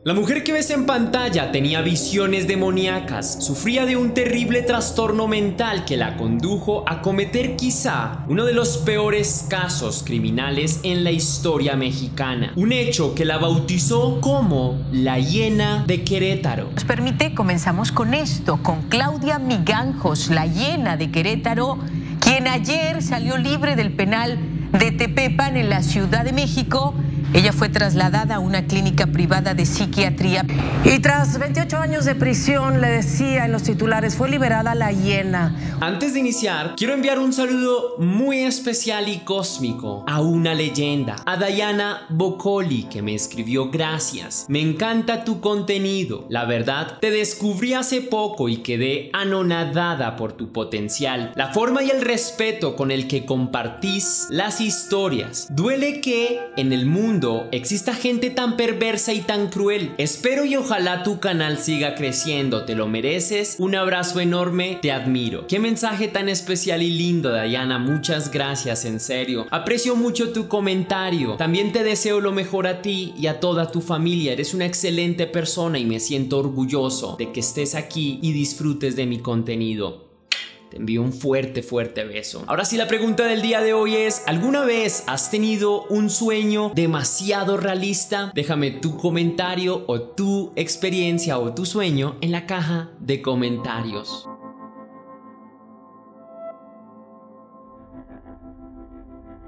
La mujer que ves en pantalla tenía visiones demoníacas, sufría de un terrible trastorno mental que la condujo a cometer quizá uno de los peores casos criminales en la historia mexicana, un hecho que la bautizó como la hiena de Querétaro. Nos permite, comenzamos con esto, con Claudia Mijangos, la hiena de Querétaro, quien ayer salió libre del penal de Tepepan en la Ciudad de México. Ella fue trasladada a una clínica privada de psiquiatría. Y tras 28 años de prisión, le decía en los titulares, fue liberada la hiena. Antes de iniciar, quiero enviar un saludo muy especial y cósmico a una leyenda, a Diana Bocoli, que me escribió: gracias, me encanta tu contenido. La verdad, te descubrí hace poco y quedé anonadada por tu potencial, la forma y el respeto con el que compartís las historias. Duele que en el mundo exista gente tan perversa y tan cruel. Espero y ojalá tu canal siga creciendo, te lo mereces. Un abrazo enorme, te admiro. Qué mensaje tan especial y lindo, Diana, muchas gracias, en serio. Aprecio mucho tu comentario. También te deseo lo mejor a ti y a toda tu familia. Eres una excelente persona y me siento orgulloso de que estés aquí y disfrutes de mi contenido. Te envío un fuerte beso. Ahora sí, la pregunta del día de hoy es: ¿alguna vez has tenido un sueño demasiado realista? Déjame tu comentario o tu experiencia o tu sueño en la caja de comentarios.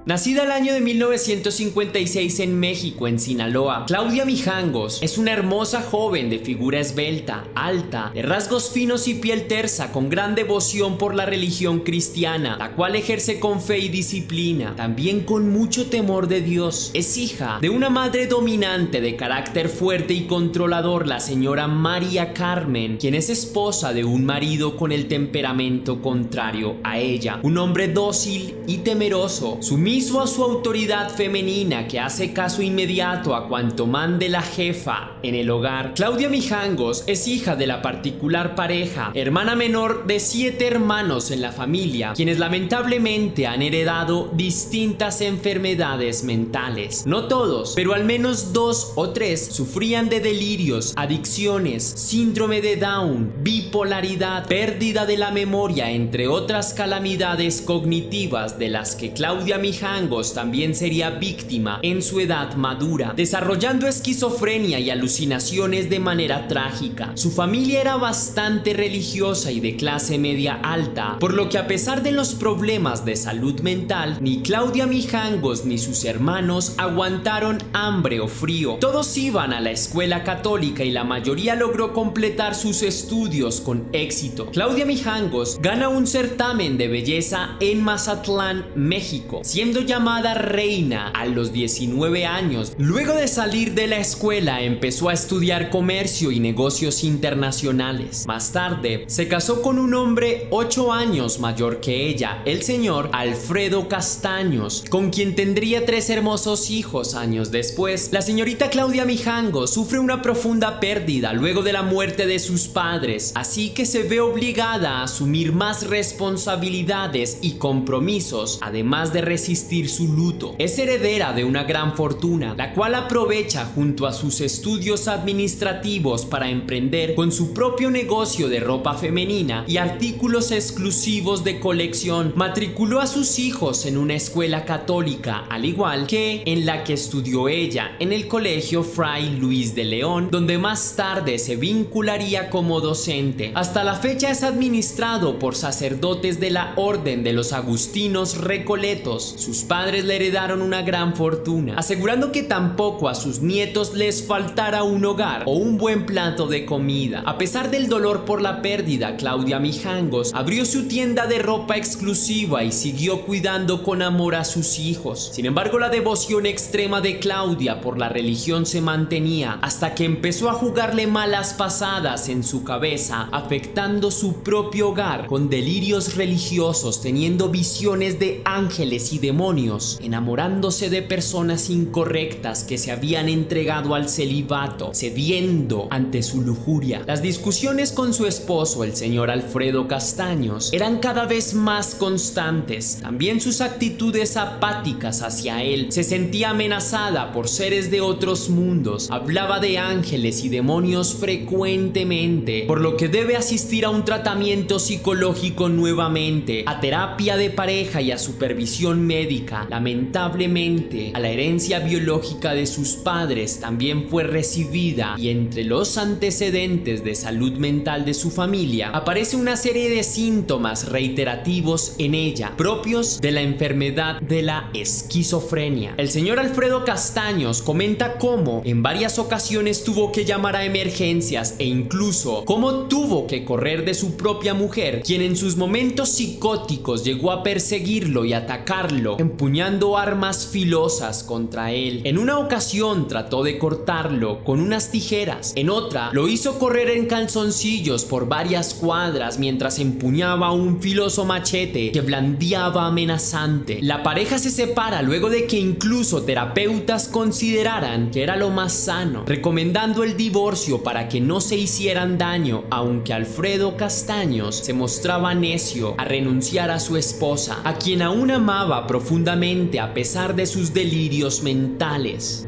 Nacida el año de 1956 en México, en Sinaloa, Claudia Mijangos es una hermosa joven de figura esbelta, alta, de rasgos finos y piel tersa, con gran devoción por la religión cristiana, la cual ejerce con fe y disciplina, también con mucho temor de Dios. Es hija de una madre dominante de carácter fuerte y controlador, la señora María Carmen, quien es esposa de un marido con el temperamento contrario a ella, un hombre dócil y temeroso, sumiso a su autoridad femenina, que hace caso inmediato a cuanto mande la jefa en el hogar. Claudia Mijangos es hija de la particular pareja, hermana menor de 7 hermanos en la familia, quienes lamentablemente han heredado distintas enfermedades mentales. No todos, pero al menos 2 o 3 sufrían de delirios, adicciones, síndrome de Down, bipolaridad, pérdida de la memoria, entre otras calamidades cognitivas de las que Claudia Mijangos también sería víctima en su edad madura, desarrollando esquizofrenia y alucinaciones de manera trágica. Su familia era bastante religiosa y de clase media alta, por lo que a pesar de los problemas de salud mental, ni Claudia Mijangos ni sus hermanos aguantaron hambre o frío. Todos iban a la escuela católica y la mayoría logró completar sus estudios con éxito. Claudia Mijangos gana un certamen de belleza en Mazatlán, México, siendo llamada reina a los 19 años. Luego de salir de la escuela, empezó a estudiar comercio y negocios internacionales. Más tarde, se casó con un hombre 8 años mayor que ella, el señor Alfredo Castaños, con quien tendría 3 hermosos hijos años después. La señorita Claudia Mijangos sufre una profunda pérdida luego de la muerte de sus padres, así que se ve obligada a asumir más responsabilidades y compromisos, además de resistir su luto. Es heredera de una gran fortuna, la cual aprovecha junto a sus estudios administrativos para emprender con su propio negocio de ropa femenina y artículos exclusivos de colección. Matriculó a sus hijos en una escuela católica, al igual que en la que estudió ella, en el colegio Fray Luis de León, donde más tarde se vincularía como docente. Hasta la fecha es administrado por sacerdotes de la Orden de los Agustinos Recoletos. Sus padres le heredaron una gran fortuna, asegurando que tampoco a sus nietos les faltara un hogar o un buen plato de comida. A pesar del dolor por la pérdida, Claudia Mijangos abrió su tienda de ropa exclusiva y siguió cuidando con amor a sus hijos. Sin embargo, la devoción extrema de Claudia por la religión se mantenía hasta que empezó a jugarle malas pasadas en su cabeza, afectando su propio hogar con delirios religiosos, teniendo visiones de ángeles y demonios demonios, enamorándose de personas incorrectas que se habían entregado al celibato, cediendo ante su lujuria. Las discusiones con su esposo, el señor Alfredo Castaños, eran cada vez más constantes. También sus actitudes apáticas hacia él. Se sentía amenazada por seres de otros mundos. Hablaba de ángeles y demonios frecuentemente, por lo que debe asistir a un tratamiento psicológico nuevamente, a terapia de pareja y a supervisión médica. Lamentablemente, a la herencia biológica de sus padres también fue recibida, y entre los antecedentes de salud mental de su familia aparece una serie de síntomas reiterativos en ella, propios de la enfermedad de la esquizofrenia. El señor Alfredo Castaños comenta cómo en varias ocasiones tuvo que llamar a emergencias e incluso cómo tuvo que correr de su propia mujer, quien en sus momentos psicóticos llegó a perseguirlo y atacarlo, empuñando armas filosas contra él. En una ocasión trató de cortarlo con unas tijeras, en otra lo hizo correr en calzoncillos por varias cuadras mientras empuñaba un filoso machete que blandeaba amenazante. La pareja se separa luego de que incluso terapeutas consideraran que era lo más sano, recomendando el divorcio para que no se hicieran daño, aunque Alfredo Castaños se mostraba necio a renunciar a su esposa, a quien aún amaba profundamente a pesar de sus delirios mentales.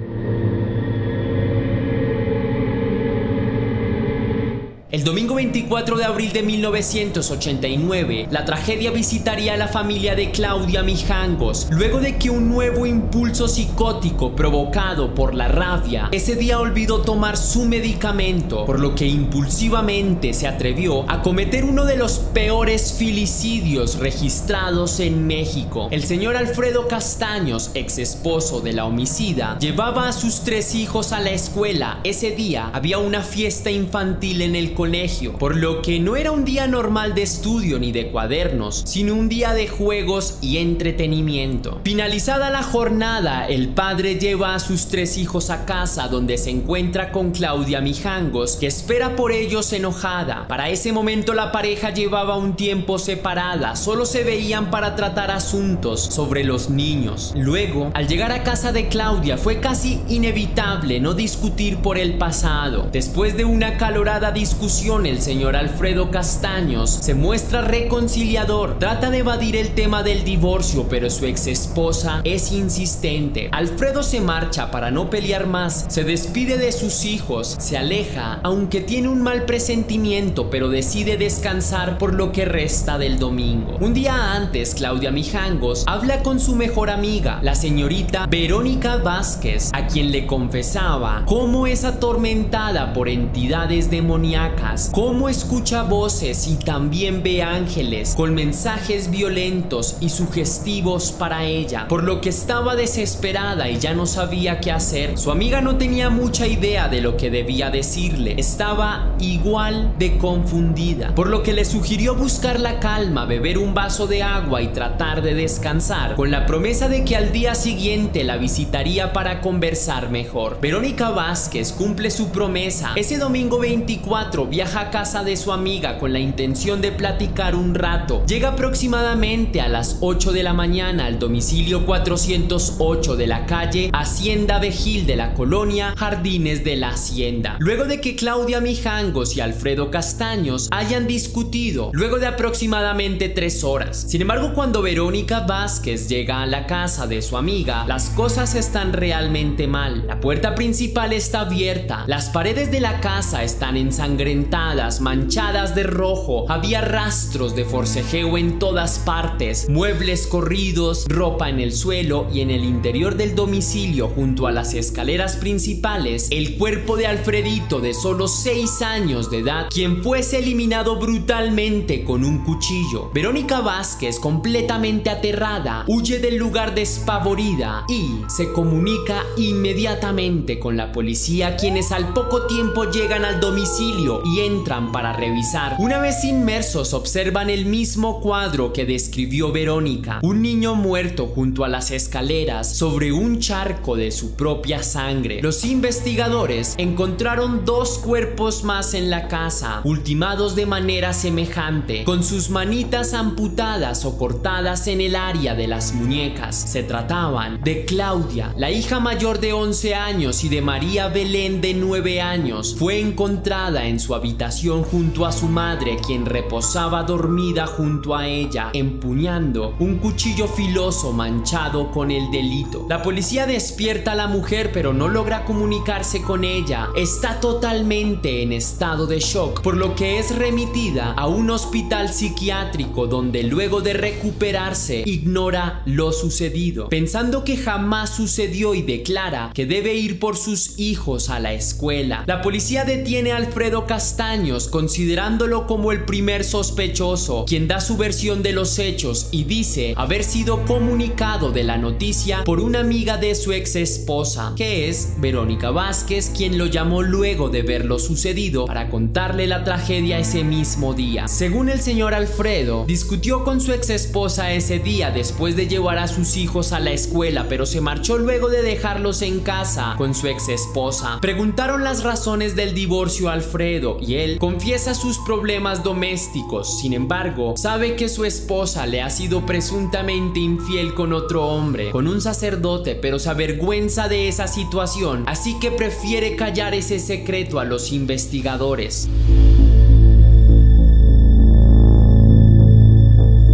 El domingo 24 de abril de 1989, la tragedia visitaría a la familia de Claudia Mijangos, luego de que un nuevo impulso psicótico provocado por la rabia ese día olvidó tomar su medicamento, por lo que impulsivamente se atrevió a cometer uno de los peores filicidios registrados en México. El señor Alfredo Castaños, ex esposo de la homicida, llevaba a sus 3 hijos a la escuela. Ese día había una fiesta infantil en el colegio, por lo que no era un día normal de estudio ni de cuadernos, sino un día de juegos y entretenimiento. Finalizada la jornada, el padre lleva a sus 3 hijos a casa, donde se encuentra con Claudia Mijangos, que espera por ellos enojada. Para ese momento la pareja llevaba un tiempo separada, solo se veían para tratar asuntos sobre los niños. Luego, al llegar a casa de Claudia, fue casi inevitable no discutir por el pasado. Después de una acalorada discusión, el señor Alfredo Castaños se muestra reconciliador, trata de evadir el tema del divorcio, pero su ex esposa es insistente. Alfredo se marcha para no pelear más, se despide de sus hijos, se aleja, aunque tiene un mal presentimiento, pero decide descansar por lo que resta del domingo. Un día antes, Claudia Mijangos habla con su mejor amiga, la señorita Verónica Vázquez, a quien le confesaba cómo es atormentada por entidades demoníacas, cómo escucha voces y también ve ángeles con mensajes violentos y sugestivos para ella, por lo que estaba desesperada y ya no sabía qué hacer. Su amiga no tenía mucha idea de lo que debía decirle, estaba igual de confundida, por lo que le sugirió buscar la calma, beber un vaso de agua y tratar de descansar, con la promesa de que al día siguiente la visitaría para conversar mejor. Verónica Vázquez cumple su promesa. Ese domingo 24 viaja a casa de su amiga con la intención de platicar un rato. Llega aproximadamente a las 8 de la mañana al domicilio 408 de la calle Hacienda Vejil de la colonia Jardines de la Hacienda. Luego de que Claudia Mijangos y Alfredo Castaños hayan discutido, luego de aproximadamente 3 horas. Sin embargo, cuando Verónica Vázquez llega a la casa de su amiga, las cosas están realmente mal. La puerta principal está abierta, las paredes de la casa están ensangrentadas, manchadas de rojo, había rastros de forcejeo en todas partes, muebles corridos, ropa en el suelo, y en el interior del domicilio, junto a las escaleras principales, el cuerpo de Alfredito, de solo 6 años de edad, quien fuese eliminado brutalmente con un cuchillo. Verónica Vázquez, completamente aterrada, huye del lugar despavorida y se comunica inmediatamente con la policía, quienes al poco tiempo llegan al domicilio y entran para revisar. Una vez inmersos observan el mismo cuadro que describió Verónica, un niño muerto junto a las escaleras sobre un charco de su propia sangre. Los investigadores encontraron 2 cuerpos más en la casa, ultimados de manera semejante, con sus manitas amputadas o cortadas en el área de las muñecas. Se trataban de Claudia, la hija mayor de 11 años, y de María Belén de 9 años. Fue encontrada en su habitación junto a su madre, quien reposaba dormida junto a ella, empuñando un cuchillo filoso manchado con el delito. La policía despierta a la mujer, pero no logra comunicarse con ella. Está totalmente en estado de shock, por lo que es remitida a un hospital psiquiátrico, donde luego de recuperarse ignora lo sucedido, pensando que jamás sucedió, y declara que debe ir por sus hijos a la escuela. La policía detiene a Alfredo Castaños, considerándolo como el primer sospechoso, quien da su versión de los hechos y dice haber sido comunicado de la noticia por una amiga de su ex esposa, que es Verónica Vázquez, quien lo llamó luego de ver lo sucedido para contarle la tragedia ese mismo día. Según el señor Alfredo, discutió con su ex esposa ese día después de llevar a sus hijos a la escuela, pero se marchó luego de dejarlos en casa con su ex esposa. Preguntaron las razones del divorcio a Alfredo y él confiesa sus problemas domésticos. Sin embargo, sabe que su esposa le ha sido presuntamente infiel con otro hombre, con un sacerdote, pero se avergüenza de esa situación, así que prefiere callar ese secreto a los investigadores.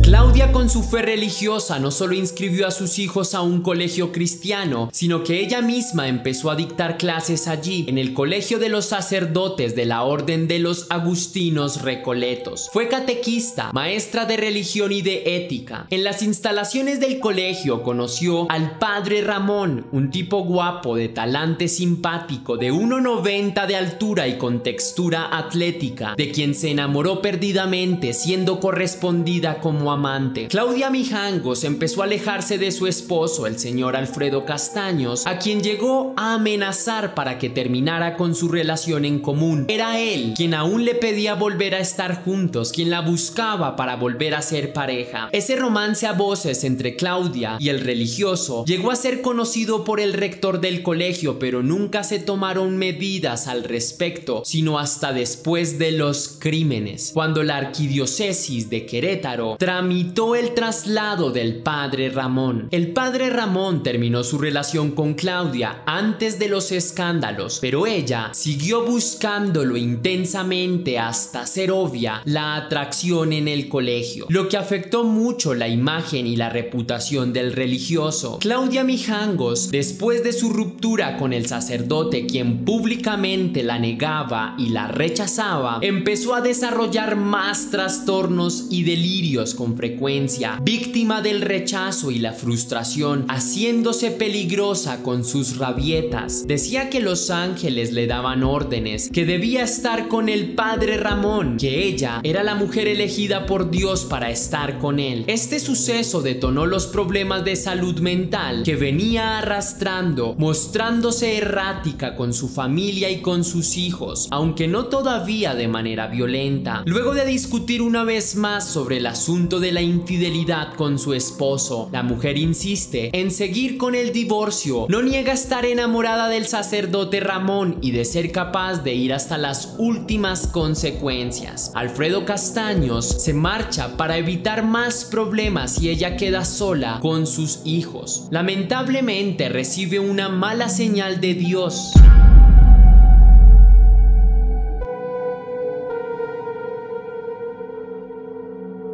Claudia, con su fe religiosa, no solo inscribió a sus hijos a un colegio cristiano, sino que ella misma empezó a dictar clases allí, en el colegio de los sacerdotes de la Orden de los Agustinos Recoletos. Fue catequista, maestra de religión y de ética. En las instalaciones del colegio conoció al padre Ramón, un tipo guapo, de talante simpático, de 1,90 de altura y con textura atlética, de quien se enamoró perdidamente, siendo correspondida como amante. Claudia Mijangos empezó a alejarse de su esposo, el señor Alfredo Castaños, a quien llegó a amenazar para que terminara con su relación en común. Era él quien aún le pedía volver a estar juntos, quien la buscaba para volver a ser pareja. Ese romance a voces entre Claudia y el religioso llegó a ser conocido por el rector del colegio, pero nunca se tomaron medidas al respecto, sino hasta después de los crímenes, cuando la arquidiócesis de Querétaro tramitó el traslado del padre Ramón. El padre Ramón terminó su relación con Claudia antes de los escándalos, pero ella siguió buscándolo intensamente hasta hacer obvia la atracción en el colegio, lo que afectó mucho la imagen y la reputación del religioso. Claudia Mijangos, después de su ruptura con el sacerdote, quien públicamente la negaba y la rechazaba, empezó a desarrollar más trastornos y delirios con frecuencia, víctima del rechazo y la frustración, haciéndose peligrosa con sus rabietas. Decía que los ángeles le daban órdenes, que debía estar con el padre Ramón, que ella era la mujer elegida por Dios para estar con él. Este suceso detonó los problemas de salud mental que venía arrastrando, mostrándose errática con su familia y con sus hijos, aunque no todavía de manera violenta. Luego de discutir una vez más sobre el asunto de la infidelidad con su esposo, la mujer insiste en seguir con el divorcio. No niega estar enamorada del sacerdote Ramón y de ser capaz de ir hasta las últimas consecuencias. Alfredo Castaños se marcha para evitar más problemas y ella queda sola con sus hijos. Lamentablemente recibe una mala señal de Dios.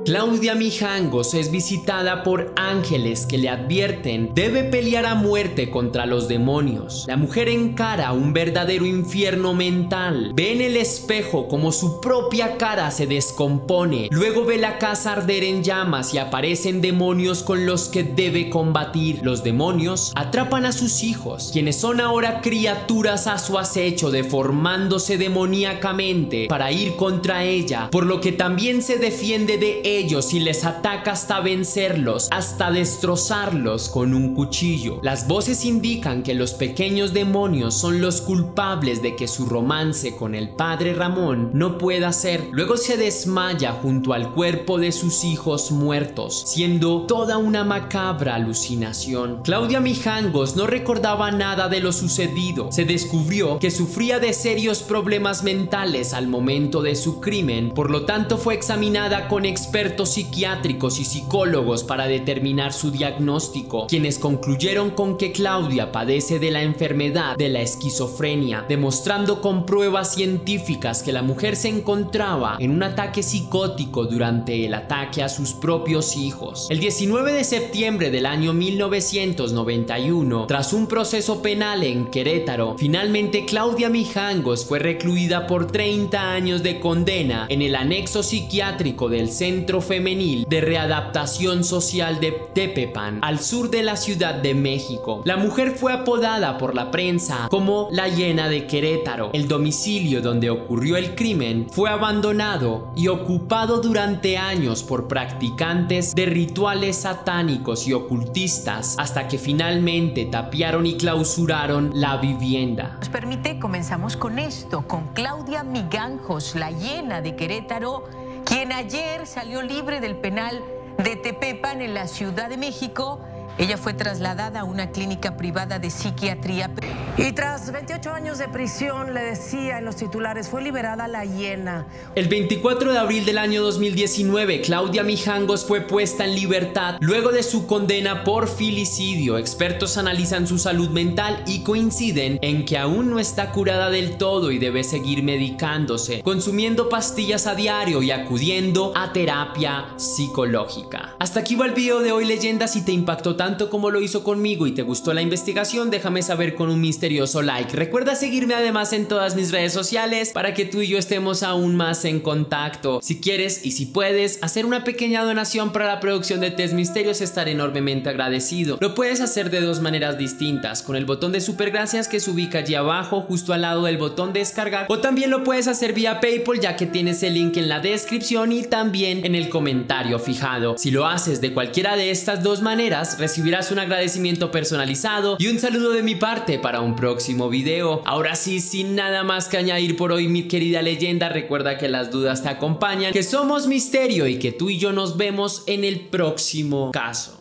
Claudia Mijangos es visitada por ángeles que le advierten debe pelear a muerte contra los demonios. La mujer encara un verdadero infierno mental. Ve en el espejo como su propia cara se descompone. Luego ve la casa arder en llamas y aparecen demonios con los que debe combatir. Los demonios atrapan a sus hijos, quienes son ahora criaturas a su acecho, deformándose demoníacamente para ir contra ella, por lo que también se defiende de ellos y les ataca hasta vencerlos, hasta destrozarlos con un cuchillo. Las voces indican que los pequeños demonios son los culpables de que su romance con el padre Ramón no pueda ser. Luego se desmaya junto al cuerpo de sus hijos muertos, siendo toda una macabra alucinación. Claudia Mijangos no recordaba nada de lo sucedido. Se descubrió que sufría de serios problemas mentales al momento de su crimen, por lo tanto fue examinada con expertos psiquiátricos y psicólogos para determinar su diagnóstico, quienes concluyeron con que Claudia padece de la enfermedad de la esquizofrenia, demostrando con pruebas científicas que la mujer se encontraba en un ataque psicótico durante el ataque a sus propios hijos. El 19 de septiembre del año 1991, tras un proceso penal en Querétaro, finalmente Claudia Mijangos fue recluida por 30 años de condena en el anexo psiquiátrico del Centro Femenil de Readaptación Social de Tepepan, al sur de la Ciudad de México. La mujer fue apodada por la prensa como la Hiena de Querétaro. El domicilio donde ocurrió el crimen fue abandonado y ocupado durante años por practicantes de rituales satánicos y ocultistas, hasta que finalmente tapiaron y clausuraron la vivienda. Nos permite, comenzamos con esto, con Claudia Mijangos, la Hiena de Querétaro, quien ayer salió libre del penal de Tepepan en la Ciudad de México. Ella fue trasladada a una clínica privada de psiquiatría. Y tras 28 años de prisión, le decía en los titulares, fue liberada la Hiena. El 24 de abril del año 2019, Claudia Mijangos fue puesta en libertad luego de su condena por filicidio. Expertos analizan su salud mental y coinciden en que aún no está curada del todo y debe seguir medicándose, consumiendo pastillas a diario y acudiendo a terapia psicológica. Hasta aquí va el video de hoy, leyenda. Si te impactó tanto como lo hizo conmigo y te gustó la investigación, déjame saber con un misterioso like. Recuerda seguirme además en todas mis redes sociales para que tú y yo estemos aún más en contacto. Si quieres y si puedes hacer una pequeña donación para la producción de Test Misterios, estaré enormemente agradecido. Lo puedes hacer de dos maneras distintas: con el botón de super gracias que se ubica allí abajo justo al lado del botón de descargar, o también lo puedes hacer vía PayPal, ya que tienes el link en la descripción y también en el comentario fijado. Si lo haces de cualquiera de estas dos maneras, recibirás un agradecimiento personalizado y un saludo de mi parte para un próximo video. Ahora sí, sin nada más que añadir por hoy, mi querida leyenda, recuerda que las dudas te acompañan, que somos misterio y que tú y yo nos vemos en el próximo caso.